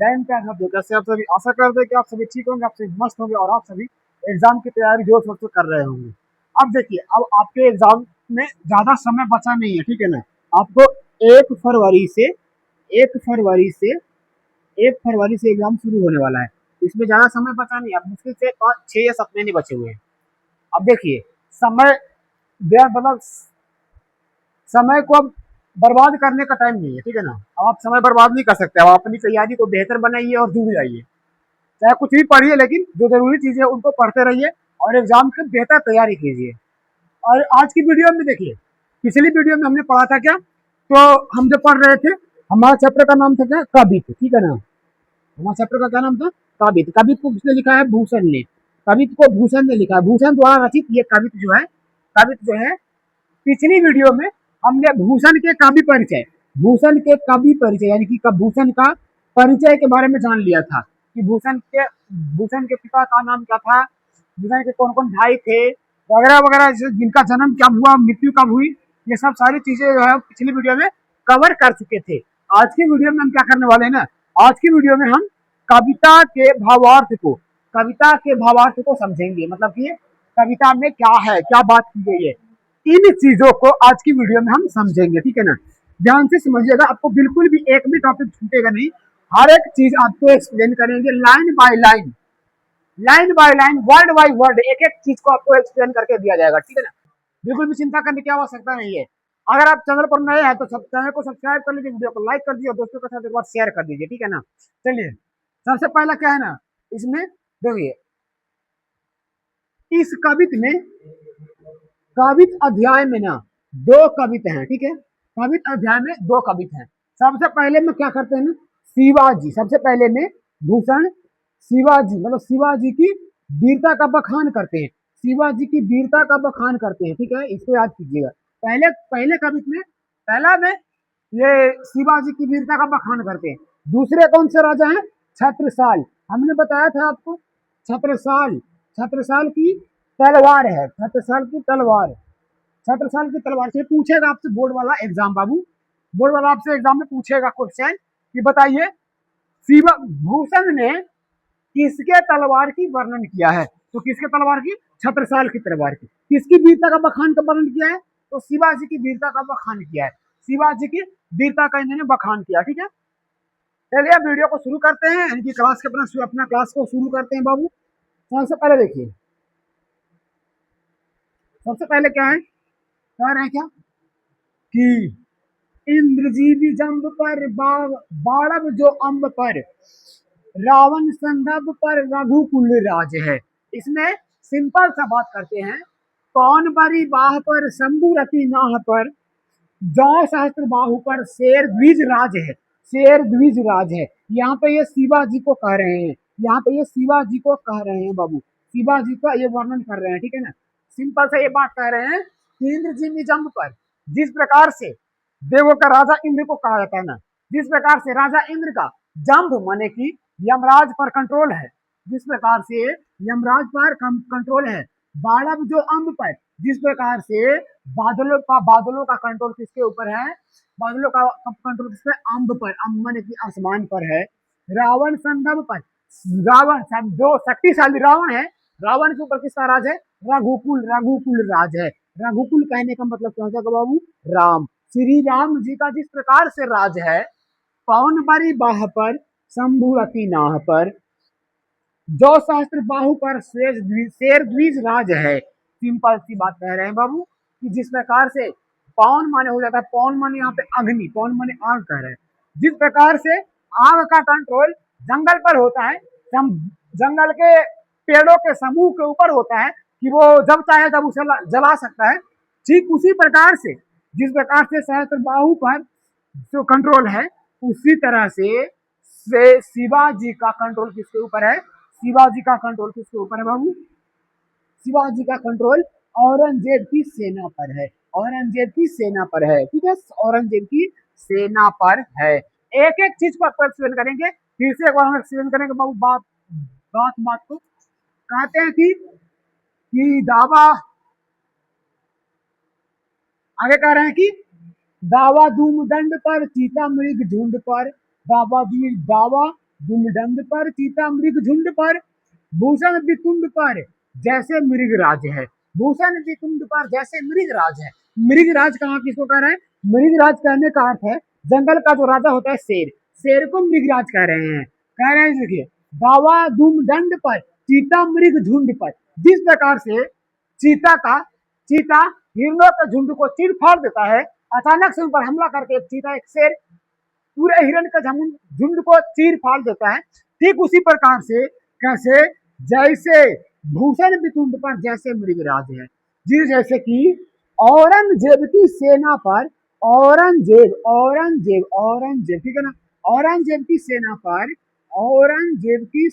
Time क्या आप कैसे आप सभी आशा करते हैं कि आप सभी ठीक होंगे, आप सभी मस्त होंगे और आप सभी एग्जाम की तैयारी जोर शोर से कर रहे होंगे। अब देखिए, अब आपके एग्जाम में ज्यादा समय बचा नहीं है, ठीक है ना। आपको 1 फरवरी से 1 फरवरी से 1 फरवरी से एग्जाम शुरू होने वाला है। इसमें ज्यादा समय बचा नहीं है, अब मुश्किल से 5 6 या 7 महीने बचे हुए हैं। अब देखिए, समय मतलब समय को अब बर्बाद करने का टाइम नहीं है, ठीक है ना। अब आप समय बर्बाद नहीं कर सकते, अब आप अपनी तैयारी को बेहतर बनाइए और जुड़ जाइए। चाहे कुछ भी पढ़िए, लेकिन जो जरूरी चीजें हैं उनको पढ़ते रहिए और एग्जाम की बेहतर तैयारी कीजिए। और आज की वीडियो में देखिए, पिछली वीडियो में हमने पढ़ा था क्या, तो हम जो पढ़ रहे थे, हमारा चैप्टर का नाम था क्या, कवित, ठीक है ना। हमारा चैप्टर का क्या नाम था, कवित। कवित को किसने लिखा है, भूषण ने। कवित को भूषण ने लिखा है, भूषण द्वारा रचित ये कवित जो है, कवित जो है। पिछली वीडियो में हमने भूषण के काव्य परिचय, भूषण के काव्य परिचय यानी कि भूषण का परिचय के बारे में जान लिया था कि भूषण के पिता का नाम क्या था, भूषण के कौन कौन भाई थे, वगैरह वगैरह, जिनका जन्म कब हुआ, मृत्यु कब हुई, ये सब सारी चीजें जो है पिछली वीडियो में कवर कर चुके थे। आज की वीडियो में हम क्या करने वाले हैं ना, आज की वीडियो में हम कविता के भावार्थ को, कविता के भावार्थ को समझेंगे। मतलब कि कविता में क्या है, क्या बात की गई है, इन चीजों को आज की वीडियो में हम समझेंगे, ठीक है ना। ध्यान से समझिएगा, आपको बिल्कुल भी एक भी टॉपिक छूटेगा नहीं। हर एक चीज आपको एक्सप्लेन करेंगे, line by line, line by line, word by word, एक एक चीज को आपको एक्सप्लेन करके दिया जाएगा, ठीक है ना। बिल्कुल भी चिंता करने की आवश्यकता नहीं है। अगर आप चैनल पर नए हैं तो चैनल को सब्सक्राइब कर लीजिए, वीडियो को लाइक कर दीजिए और दोस्तों के साथ एक बार शेयर कर दीजिए, ठीक है ना। चलिए, सबसे पहला क्या है ना, इसमें देखिए, इस कवित में, कवित अध्याय में ना 2 कवित हैं, ठीक है। कवित अध्याय में 2 कवित हैं। सबसे पहले में क्या करते हैं ना, शिवाजी, सबसे पहले में भूषण शिवाजी मतलब शिवाजी की वीरता का बखान करते हैं, शिवाजी की वीरता का बखान करते हैं, ठीक है, इसको याद कीजिएगा। पहले पहले कवित में, पहला में ये शिवाजी की वीरता का बखान करते हैं। दूसरे कौन से राजा हैं, छत्रसाल, हमने बताया था आपको, छत्रसाल, छत्रसाल की तलवार है, छत्रसाल की तलवार, छत्रसाल की तलवार से पूछेगा आपसे बोर्ड वाला एग्जाम, बाबू बोर्ड वाला आपसे एग्जाम में पूछेगा क्वेश्चन कि बताइए शिवा भूषण ने किसके तलवार की वर्णन किया है, तो किसके तलवार की, छत्रसाल की तलवार की। किसकी वीरता का बखान का वर्णन किया है, तो शिवाजी की वीरता का बखान किया है, शिवाजी की वीरता का इन्होंने बखान किया, ठीक है। चलिए वीडियो को शुरू करते हैं, इनकी क्लास के अपना क्लास को शुरू करते हैं बाबू। सबसे पहले देखिए, सबसे पहले क्या है, कह रहे हैं क्या कि इंद्रजीवी जंब पर बाड़ब जो अम्ब पर, रावण संदर्भ पर रघुकुल राज है। इसमें सिंपल सा बात करते हैं, कौन बरी बाह पर शंभु रति नाह पर, जौ सहस्त्र बाहु पर शेर द्विज राज है, शेर द्विज राज है। यहाँ पे ये शिवाजी को कह रहे हैं, यहाँ पे ये शिवाजी को कह रहे हैं बाबू, शिवाजी का ये वर्णन कर रहे हैं, ठीक है ना। सिंपल से ये बात कह रहे हैं कि इंद्र जी निजम्ब पर, जिस प्रकार से देवों का राजा इंद्र को कहा जाता है ना, जिस प्रकार से राजा इंद्र का जंब माने की यमराज पर कंट्रोल है, जिस प्रकार से यमराज पर कंट्रोल है, बाड़ब जो अम्ब पर, जिस प्रकार से बादलों का कंट्रोल किसके ऊपर है, बादलों का कंट्रोल किस पर, अम्ब पर, अम्ब माने की आसमान पर है, रावण संदर्भ पर, रावण जो शक्तिशाली रावण है, रावण के ऊपर किसका राज है, रघुकुल, रघुकुल राज है। रघुकुल कहने का मतलब क्या होता है बाबू, राम, श्री राम जी का जिस प्रकार से राज है, पवन बरी बाह पर शंभु रति नाह पर, जो सहस्त्र बाहु पर शेर द्विज राज है। सिंपल सी बात कह रहे हैं बाबू कि जिस प्रकार से पवन माने हो जाता है, पवन माने यहाँ पे अग्नि, पवन माने आग कह रहे हैं, जिस प्रकार से आग का कंट्रोल जंगल पर होता है, जंगल के पेड़ों के समूह के ऊपर होता है कि वो जब चाहे तब उसे जला सकता है, ठीक उसी प्रकार से जिस प्रकार से सहस्त्र बाहु पर जो कंट्रोल है, उसी तरह से शिवाजी का कंट्रोल किसके ऊपर है, शिवाजी का कंट्रोल किसके ऊपर है बाबू, शिवाजी का कंट्रोल औरंगजेब की सेना पर है, औरंगजेब की सेना पर है, ठीक है, औरंगजेब की सेना पर है। एक एक चीज को आपको एक्सप्लेन करेंगे, फिर से एक बार हम एक्सप्लेन करेंगे बाबू, बात बात बात को कहते हैं कि दावा, आगे कह रहे हैं कि दावा धूम दंड पर, चीता मृग झुंड पर, दावा दुमडंब पर चीता मृग झुंड पर, भूषण वितुंड पर जैसे मृगराज है। भूषण वितुंड पर जैसे मृगराज है। मृगराज कहाँ किसको कह रहे हैं? मृगराज कहने का अर्थ है जंगल का जो राजा होता है शेर, शेर को मृगराज कह रहे हैं। कह रहे हैं देखिए, दावा दुम दंड पर चीता मृग झुंड पर, जिस प्रकार से चीता हिरणों के झुंड को चीर फाड़ देता है, अचानक से उन पर हमला करके एक शेर पूरे हिरण के झुंड को चीर फाड़ देता है। ठीक उसी प्रकार से कैसे, जैसे भूषण वितुंड पर जैसे मृगराज है, जी जैसे कि औरंगजेब की सेना पर, औरंगजेब ठीक है ना, औरंगजेब की सेना पर, औरंगजेब की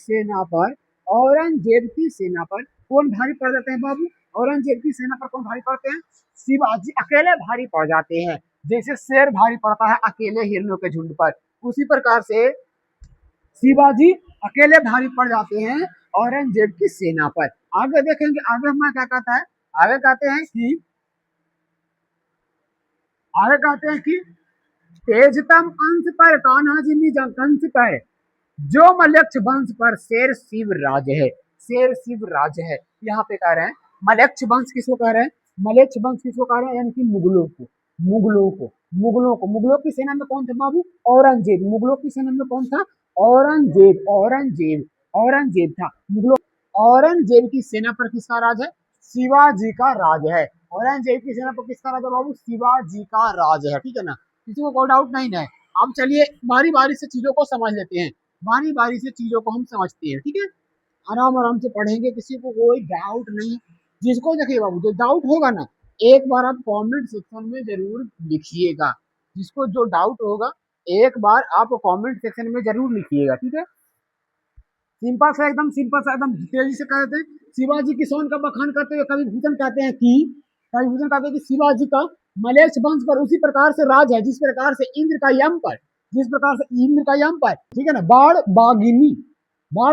सेना पर कौन भारी पड़ जाते हैं बाबू? औरंगजेब की सेना पर कौन भारी पड़ते हैं? शिवाजी अकेले भारी पड़ जाते हैं। जैसे शेर भारी पड़ता है अकेले हिरणों के झुंड पर, उसी प्रकार से शिवाजी अकेले भारी पड़ जाते हैं औरंगजेब की सेना पर। आगे देखेंगे, आगे हमें क्या कहता है? आगे कहते हैं कि तेजतम अंश पर कान्हा जी निज कंस पर, जो मलक्ष वंश पर शेर शिव राज है। शेर शिव राज है, यहाँ पे कह रहे हैं मलक्ष वंश किसको कह रहे हैं? मलक्ष वंश किसको कह रहे हैं? यानी कि मुगलों की सेना में कौन थे बाबू? औरंगजेब। मुगलों की सेना में कौन था? औरंगजेब था। मुगलों औरंगजेब की सेना पर किसका राज है? शिवाजी का राज है। औरंगजेब की सेना पर किसका राज है बाबू? शिवाजी का राज है। ठीक है ना, किसी को कोई डाउट नहीं है। अब चलिए बारी बारी से चीजों को समझ लेते हैं, बारी बारी से चीजों को हम समझते हैं। ठीक है, आराम आराम से पढ़ेंगे, किसी को कोई डाउट नहीं। जिसको देखिए बाबू जो डाउट होगा ना, एक बार आप कमेंट सेक्शन में जरूर लिखिएगा। जिसको जो डाउट होगा एक बार आप कमेंट सेक्शन में जरूर लिखिएगा। ठीक है, सिंपल सा एकदम तेजी से कहते हैं। शिवाजी की शान का बखान करते हुए कवि भूषण कहते हैं कि शिवाजी का मलेच्छ वंश पर उसी प्रकार से राज है जिस प्रकार से इंद्र का यम पर, ठीक है ना, बाढ़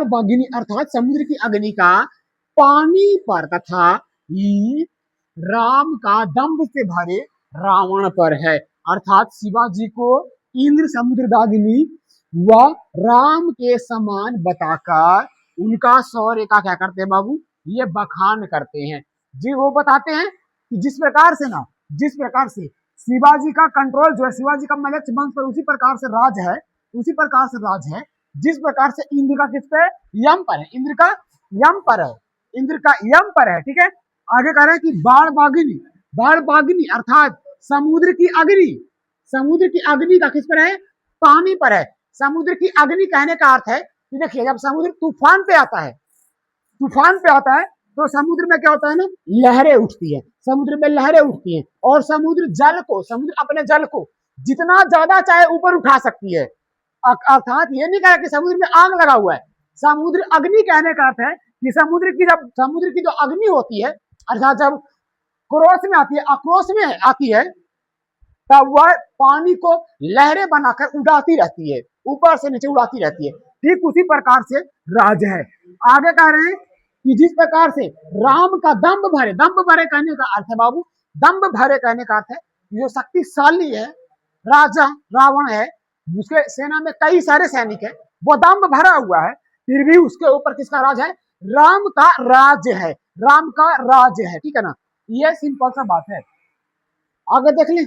बागिनी अर्थात समुद्र की अग्नि का पानी पर तथा राम का दंभ से भरे रावण पर है। अर्थात शिवाजी को इंद्र समुद्रदागिनी व राम के समान बताकर उनका शौर्य का क्या करते हैं बाबू? ये बखान करते हैं जी। वो बताते हैं कि जिस प्रकार से शिवाजी का कंट्रोल जो है, शिवाजी का मलक्ष वंश पर उसी प्रकार से राज है जिस प्रकार से इंद्र का किस पे? यम पर है। इंद्र का यम पर है। ठीक है, आगे कह रहे हैं कि बाढ़ बागिनी अर्थात समुद्र की अग्नि का किस पर है? पानी पर है। समुद्र की अग्नि कहने का अर्थ है कि देखिए, जब समुद्र तूफान पे आता है तो समुद्र में क्या होता है ना, लहरें उठती है। समुद्र में लहरें उठती हैं और समुद्र अपने जल को जितना ज्यादा चाहे ऊपर उठा सकती है। अर्थात ये नहीं कहा कि समुद्र में आग लगा हुआ है। समुद्र अग्नि कहने का अर्थ है कि समुद्र की जो अग्नि होती है, अर्थात जब आक्रोश में आती है तब वह पानी को लहरें बनाकर उड़ाती रहती है, ऊपर से नीचे उड़ाती रहती है। ठीक उसी प्रकार से राज है। आगे कह रहे हैं कि जिस प्रकार से राम का दंभ भरे कहने का अर्थ है बाबू, दंभ भरे कहने का अर्थ है जो शक्तिशाली है राजा रावण है, उसके सेना में कई सारे सैनिक है, वो दंभ भरा हुआ है, फिर भी उसके ऊपर किसका राज है? राम का राज है। ठीक है ना, ये सिंपल सा बात है। आगे देख लें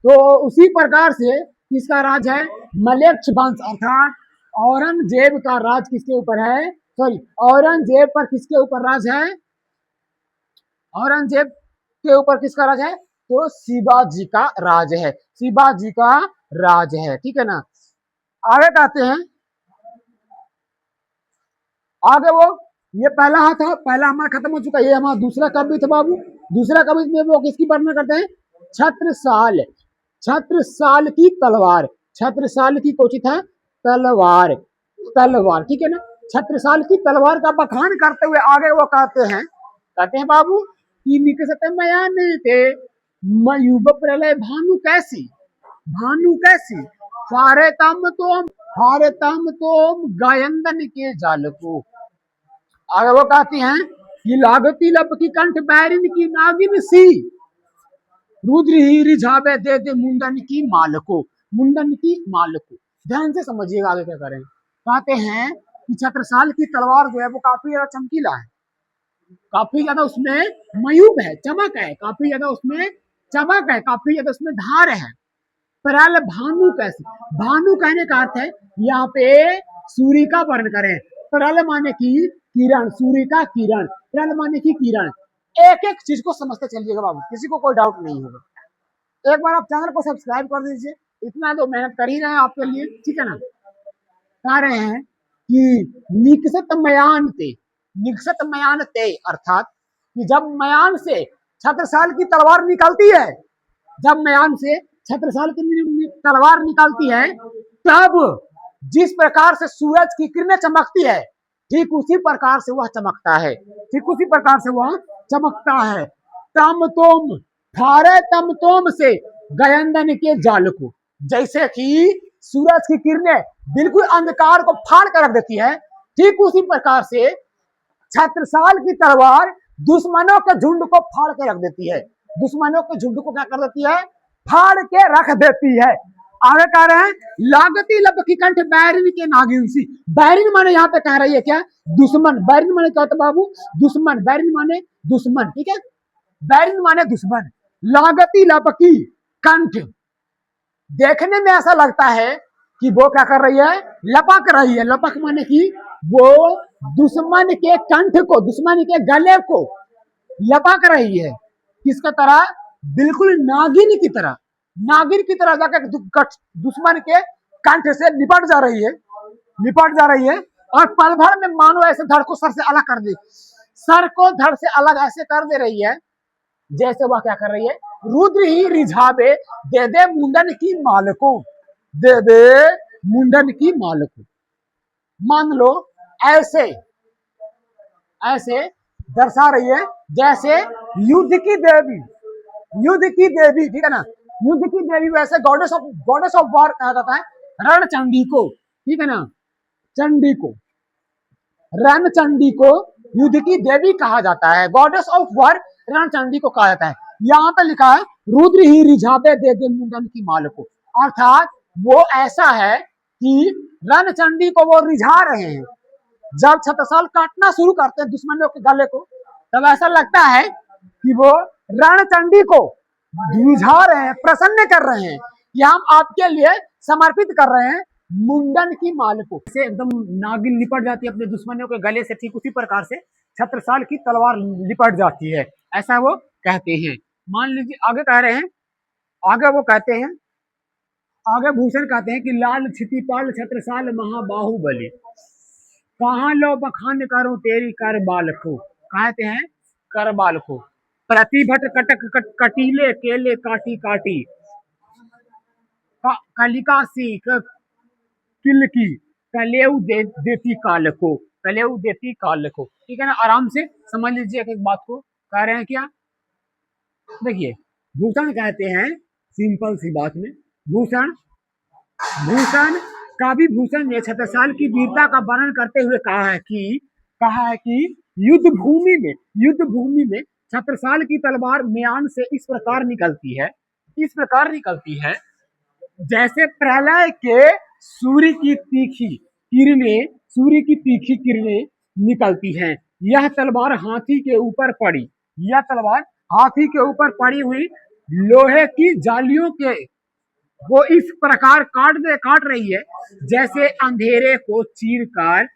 तो उसी प्रकार से किसका राज है? मलेच्छ वंश अर्थात औरंगजेब का राज किसके ऊपर है? औरंगजेब पर किसके ऊपर राज है? औरंगजेब के ऊपर किसका राज है? तो शिवाजी का राज है। ठीक है ना, आगे कहते हैं, आगे वो ये पहला हमारा खत्म हो चुका है। ये हमारा दूसरा कवि था बाबू। दूसरा कवि में वो किसकी वर्णना करते हैं? छत्रसाल की तलवार। छत्रसाल की कोची था? तलवार। ठीक है ना, छत्रसाल की तलवार का बखान करते हुए आगे वो कहते हैं बाबू कि निकसते मयानी थे मयूब प्रलय भानु कैसी फारे तम तोम गायंदन के जाल को। आगे वो कहती हैं कि लागती लब की कंठ बैरिन की नागिन सी रुद्र ही रिझावे दे मुंडन की माल को। ध्यान से समझिएगा आगे क्या करें। कहते हैं कि छत्रसाल की तलवार जो है वो काफी ज्यादा चमकीला है, काफी ज्यादा उसमें मयूब है, चमक है, काफी ज्यादा उसमें चमक है, काफी ज्यादा उसमें धार है। प्रल भानु कैसे, भानु कहने का अर्थ है यहाँ पे सूर्य का वर्ण करें। प्रल माने की किरण, सूर्य का किरण, प्रल माने की किरण। एक एक चीज को समझते चलिएगा बाबू, किसी को कोई डाउट नहीं होगा। एक बार आप चैनल को सब्सक्राइब कर दीजिए, इतना तो मेहनत कर ही रहे हैं आपके लिए, ठीक है ना। कह रहे हैं कि निकसत मयान ते, निकसत मयान ते अर्थात कि जब मयान से छत्रसाल की तलवार निकलती है, जब मयान से छत्रसाल की तलवार निकलती है, तब जिस प्रकार से सूरज की किरणें चमकती है, ठीक उसी प्रकार से वह चमकता है, ठीक उसी प्रकार से वह चमकता है। तम तोम थारे तम तोम से गयंदन के जाल को, जैसे कि सूरज की किरणें बिल्कुल अंधकार को फाड़ कर रख देती है, ठीक उसी प्रकार से छत्रसाल की तलवार दुश्मनों के झुंड को फाड़ के रख देती है, दुश्मनों के झुंड को क्या कर देती है, फाड़ के रख देती है। आगे कह रहे हैं लागती लब की कंठ बैरिन के नागिन सी, बैरिन माने यहाँ पे कह रही है क्या, दुश्मन। बैरिन माने क्या होता बाबू, दुश्मन, बैरिन माने दुश्मन, ठीक है, बैरिन माने दुश्मन। लागती लब की कंठ, देखने में ऐसा लगता है कि वो क्या कर रही है, लपक रही है, लपक माने की वो दुश्मन के कंठ को, दुश्मन के गले को लपक रही है, किसका तरह, बिल्कुल नागिन की तरह, नागिन की तरह जाकर दुश्मन के कंठ से निपट जा रही है, निपट जा रही है। और पल भर में मानो ऐसे धड़ को सर से अलग कर दे, सर को धड़ से अलग ऐसे कर दे रही है, जैसे वह क्या कर रही है, रुद्र ही रिझावे दे दे मुंडन की माल को, दे दे मुंडन की माल को। मान लो ऐसे ऐसे दर्शा रही है जैसे युद्ध की देवी, युद्ध की देवी, ठीक है ना, युद्ध की देवी, वैसे गॉडेस ऑफ वॉर कहा जाता है रणचंडी को, ठीक है ना, चंडी को, रणचंडी को युद्ध की देवी कहा जाता है, गॉडेस ऑफ वॉर रणचंडी को कहा जाता है। यहाँ पे लिखा है रुद्र ही रिझावे दे दे मुंडन की माल को, अर्थात वो ऐसा है कि रणचंडी को वो रिझा रहे हैं। जब छत्रसाल काटना शुरू करते हैं दुश्मनों के गले को, तब ऐसा लगता है कि वो रणचंडी को रिझा रहे हैं, प्रसन्न कर रहे हैं कि हम आपके लिए समर्पित कर रहे हैं मुंडन की माल को। से एकदम नागिन लिपट जाती है अपने दुश्मनों के गले से, ठीक उसी प्रकार से छत्रसाल की तलवार लिपट जाती है, ऐसा वो कहते हैं। मान लीजिए आगे कह रहे हैं, आगे वो कहते हैं, आगे भूषण कहते हैं कि लाल क्षितिपाल छत्रसाल महाबाहुबली, कहाँ लो बखान करूं तेरी करबाल को, कहते हैं करबाल को। प्रतिभट कटक कटीले केले काटी काटी, कलिका सी किल की कलेऊ देती काल को, कलेऊ देती काल को, ठीक है ना। आराम से समझ लीजिए एक बात को, कह रहे हैं क्या, देखिए भूषण कहते हैं, सिंपल सी बात में भूषण, भूषण काव्य भूषण ने छत्रसाल की वीरता का वर्णन करते हुए कहा है कि युद्ध भूमि में छत्रसाल की तलवार म्यान से इस प्रकार निकलती है, इस प्रकार निकलती है जैसे प्रलय के सूर्य की तीखी किरणें निकलती हैं। यह तलवार हाथी के ऊपर पड़ी, यह तलवार हाथी के ऊपर पड़ी हुई लोहे की जालियों के वो इस प्रकार काट रही है जैसे अंधेरे को चीरकर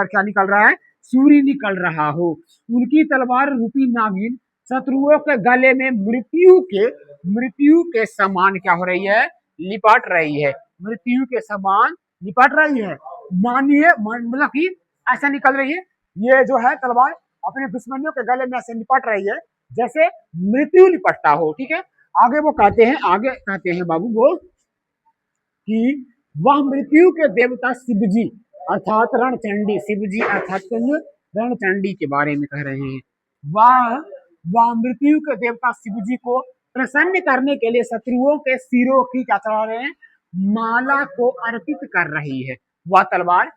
क्या निकल रहा है, सूर्य निकल रहा हो। उनकी तलवार रूपी नागिन शत्रुओं के गले में मृत्यु के समान क्या हो रही है, लिपट रही है, मृत्यु के समान लिपट रही है। मानिए मतलब कि ऐसा निकल रही है, ये जो है तलवार अपने दुश्मनों के गले में ऐसे लिपट रही है जैसे मृत्यु लिपटता हो, ठीक है। आगे कहते हैं बाबू वो कि वह मृत्यु के देवता शिवजी अर्थात रणचंडी, शिवजी अर्थात रणचंडी के बारे में कह रहे हैं। वह मृत्यु के देवता शिवजी को प्रसन्न करने के लिए शत्रुओं के सिरों की क्या चढ़ा रहे हैं, माला को अर्पित कर रही है। वह तलवार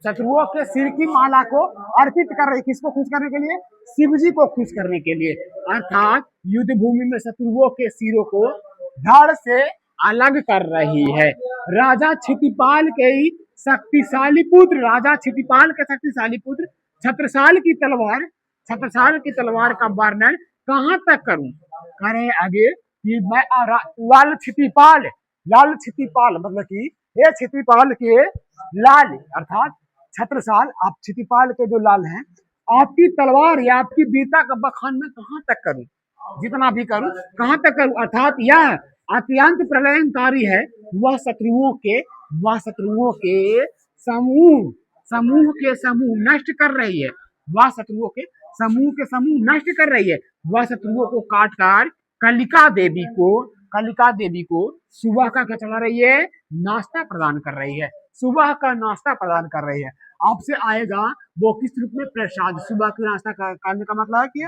शत्रुओं के सिर की माला को अर्पित कर रही, किसको खुश करने के लिए, शिवजी को खुश करने के लिए। अर्थात युद्ध भूमि में शत्रुओं के सिरों को धड़ से अलग कर रही है। राजा क्षितिपाल के शक्तिशाली पुत्र, राजा क्षितिपाल के शक्तिशाली पुत्र छत्रसाल की तलवार का वर्णन कहाँ तक करूं? करे आगे कि मैं लाल क्षितिपाल मतलब कि ये क्षितिपाल के लाल अर्थात छत्रसाल, आप क्षितिपाल के जो लाल हैं, आपकी तलवार या आपकी वीरता का बखान मैं कहाँ तक करूं? जितना भी करूं कहाँ तक करूं? अर्थात यह अत्यंत प्रलयंकारी है। वह शत्रुओं के समूह नष्ट कर रही है। वह शत्रुओं के समूह नष्ट कर रही है। वह शत्रुओं को काट कर कलिका देवी को सुबह का क्या चला रही है? नाश्ता प्रदान कर रही है। सुबह का नाश्ता प्रदान कर रही है। आपसे आएगा वो किस रूप में? प्रसाद। सुबह का नाश्ता करने का मतलब है कि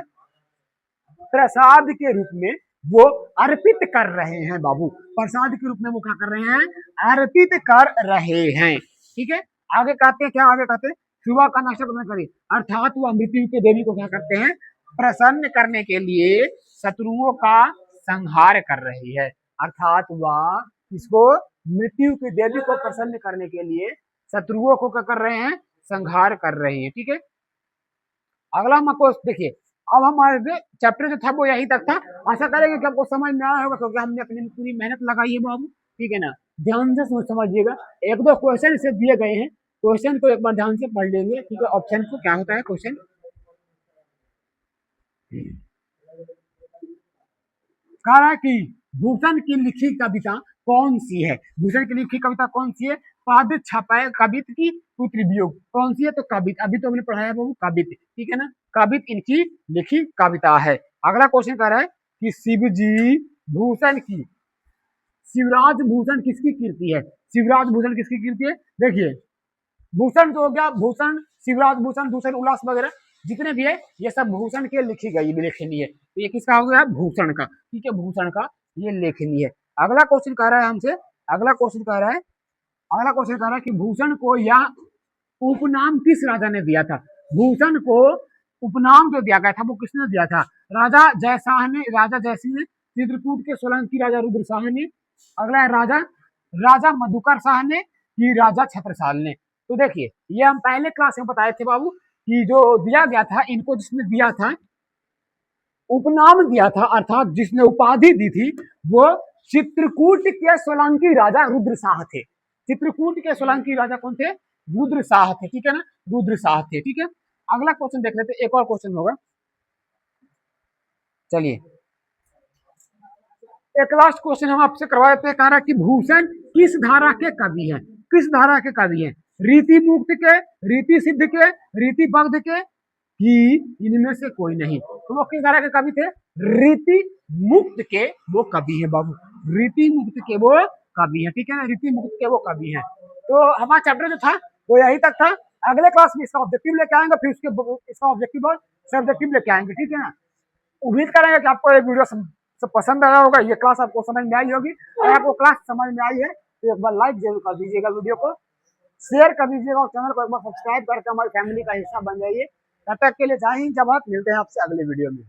प्रसाद के रूप में वो अर्पित कर रहे हैं बाबू। प्रसाद के रूप में वो क्या कर रहे हैं? अर्पित कर रहे हैं। ठीक है, आगे कहते हैं क्या? आगे कहते हैं सुबह का नाश्ता प्रदान करिए, अर्थात वह मृत्यु के देवी को क्या करते हैं? प्रसन्न करने के लिए शत्रुओं का संहार कर रही है। अर्थात वह इसको मृत्यु की देवी को प्रसन्न करने के लिए शत्रुओं को क्या कर रहे हैं? संहार कर रही है। ठीक है, अगला मको देखिए। अब हमारे चैप्टर जो था वो यही तक था। आशा करेंगे कि आपको समझ में आया होगा, क्योंकि हमने अपनी पूरी मेहनत लगाई है बाबू। ठीक है ना, ध्यान से समझिएगा। एक दो क्वेश्चन इसे दिए गए हैं, क्वेश्चन को एक बार ध्यान से पढ़ लेंगे। ठीक है, ऑप्शन को क्या होता है क्वेश्चन? कह रहा है कि भूषण की लिखी कविता कौन सी है? भूषण की लिखी कविता कौन सी है? पद छपाए कवित की पुत्र वियोग। कौन सी है? तो कवित। अभी तो हमने पढ़ाया बाबू कवित। ठीक है ना, कवित इनकी लिखी कविता है। अगला क्वेश्चन कह रहा है कि शिवजी भूषण की, शिवराज भूषण किसकी कीर्ति है? शिवराज भूषण किसकी कीर्ति है? देखिए, भूषण तो हो गया, भूषण शिवराज भूषण, दूसरे उल्लास वगैरह जितने भी है ये सब भूषण के लिखी गई लेखनी है। तो ये किसका हो गया? भूषण का। ठीक है, भूषण का ये लेखनी है। अगला क्वेश्चन कह रहा है हमसे, अगला क्वेश्चन कह रहा है कि भूषण को यह उपनाम किस राजा ने दिया था? भूषण को उपनाम जो दिया गया था वो किसने दिया था? राजा जयसिंह ने, चित्रकूट के सोलंकी राजा रुद्र शाह ने, अगला है राजा मधुकर शाह ने, कि राजा छत्रसाल ने। तो देखिए, ये हम पहले क्लास में बताए थे बाबू कि जो दिया गया था, इनको जिसने दिया था, उपनाम दिया था, अर्थात जिसने उपाधि दी थी, वो चित्रकूट के सोलंकी राजा रुद्र शाह थे। चित्रकूट के सोलंकी राजा कौन थे? रुद्र शाह थे। ठीक है ना, रुद्र शाह थे। ठीक है, अगला क्वेश्चन देख लेते, एक और क्वेश्चन होगा। चलिए, एक लास्ट क्वेश्चन हम आपसे करवा देते हैं। कह रहा है कि भूषण किस धारा के कवि हैं? किस धारा के कवि हैं? रीति मुक्त के, रीति सिद्ध के, रीति बद्ध के, कि इनमें से कोई नहीं? तो वो किस धारा के कवि थे? रीति मुक्त के वो कवि है बाबू। रीति मुक्त के वो कवि है। ठीक है ना, रीति मुक्त के वो कवि है। तो हमारा चैप्टर जो था वो यही तक था। अगले क्लास में इसका ऑब्जेक्टिव लेके आएंगे, फिर उसके इसका ऑब्जेक्टिव और सब्जेक्टिव लेके आएंगे। ठीक है ना, उम्मीद करेंगे कि आपको ये वीडियो सब पसंद आया होगा, ये क्लास आपको समझ में आई होगी। अगर आपको क्लास समझ में आई है तो एक बार लाइक जरूर कर दीजिएगा, वीडियो को शेयर कर दीजिएगा और चैनल को एक बार सब्सक्राइब करके हमारी फैमिली का हिस्सा बन जाइए। तब तक के लिए जय हिंद, जय भारत। मिलते हैं आपसे अगले वीडियो में।